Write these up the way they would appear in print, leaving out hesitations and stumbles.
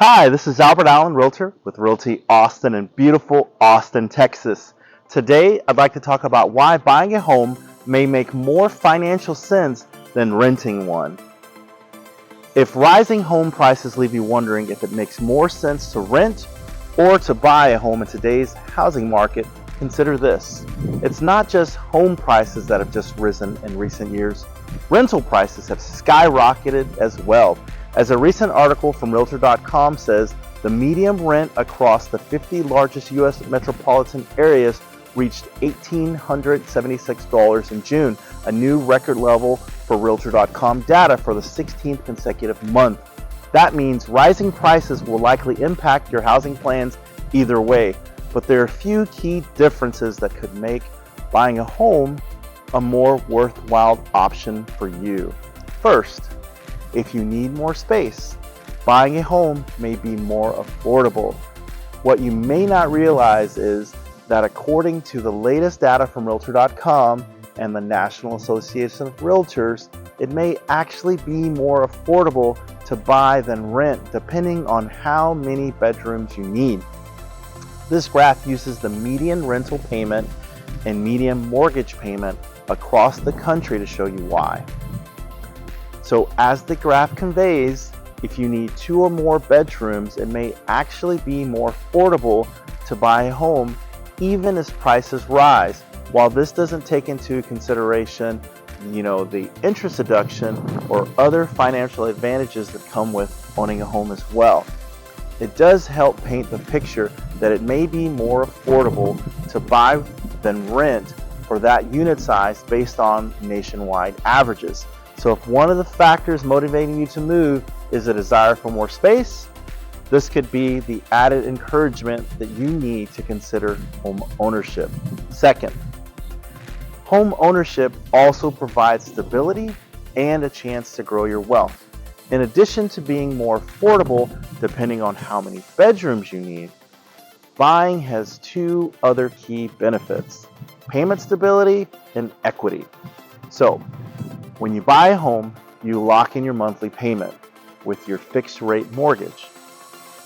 Hi, this is Albert Allen, Realtor with Realty Austin in beautiful Austin, Texas. Today, I'd like to talk about why buying a home may make more financial sense than renting one. If rising home prices leave you wondering if it makes more sense to rent or to buy a home in today's housing market, consider this. It's not just home prices that have just risen in recent years. Rental prices have skyrocketed as well. As a recent article from Realtor.com says, the median rent across the 50 largest U.S. metropolitan areas reached $1,876 in June, a new record level for Realtor.com data for the 16th consecutive month. That means rising prices will likely impact your housing plans either way, but there are a few key differences that could make buying a home a more worthwhile option for you. First, if you need more space, buying a home may be more affordable. What you may not realize is that according to the latest data from Realtor.com and the National Association of Realtors, it may actually be more affordable to buy than rent depending on how many bedrooms you need. This graph uses the median rental payment and median mortgage payment across the country to show you why. So as the graph conveys, if you need 2 or more bedrooms, it may actually be more affordable to buy a home even as prices rise. While this doesn't take into consideration, the interest deduction or other financial advantages that come with owning a home as well. It does help paint the picture that it may be more affordable to buy than rent for that unit size based on nationwide averages. So if one of the factors motivating you to move is a desire for more space, this could be the added encouragement that you need to consider home ownership. Second, home ownership also provides stability and a chance to grow your wealth. In addition to being more affordable depending on how many bedrooms you need, buying has 2 other key benefits: payment stability and equity. So, when you buy a home, you lock in your monthly payment with your fixed rate mortgage.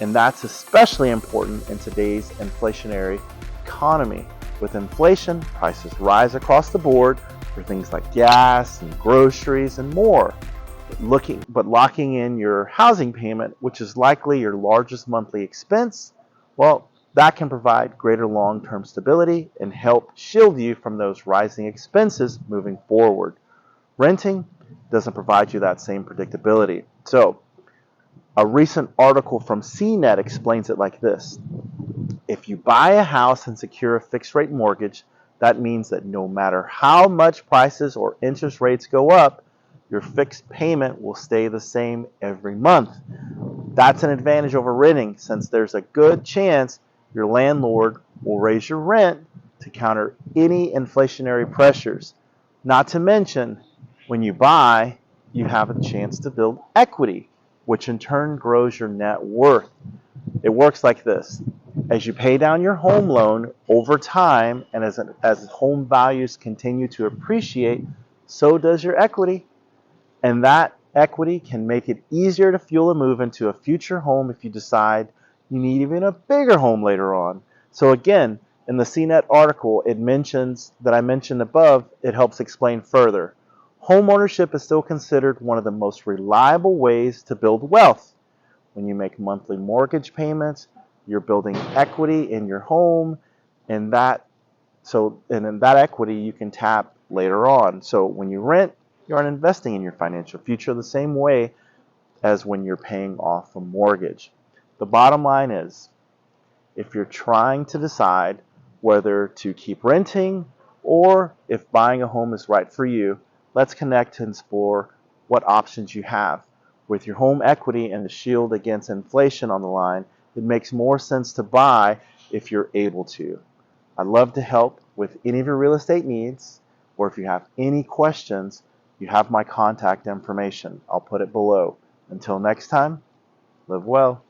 And that's especially important in today's inflationary economy. With inflation, prices rise across the board for things like gas and groceries and more. But locking in your housing payment, which is likely your largest monthly expense, well, that can provide greater long-term stability and help shield you from those rising expenses moving forward. Renting doesn't provide you that same predictability. So, a recent article from CNET explains it like this. If you buy a house and secure a fixed rate mortgage, that means that no matter how much prices or interest rates go up, your fixed payment will stay the same every month. That's an advantage over renting, since there's a good chance your landlord will raise your rent to counter any inflationary pressures. Not to mention, when you buy, you have a chance to build equity, which in turn grows your net worth. It works like this. As you pay down your home loan over time and as home values continue to appreciate, so does your equity. And that equity can make it easier to fuel a move into a future home if you decide you need even a bigger home later on. So again, in the CNET article, it mentions that I mentioned above, it helps explain further. Home ownership is still considered one of the most reliable ways to build wealth. When you make monthly mortgage payments, you're building equity in your home, and in that equity you can tap later on. So when you rent, you aren't investing in your financial future the same way as when you're paying off a mortgage. The bottom line is, if you're trying to decide whether to keep renting or if buying a home is right for you, let's connect to explore what options you have. With your home equity and the shield against inflation on the line, it makes more sense to buy if you're able to. I'd love to help with any of your real estate needs, or if you have any questions, you have my contact information. I'll put it below. Until next time, live well.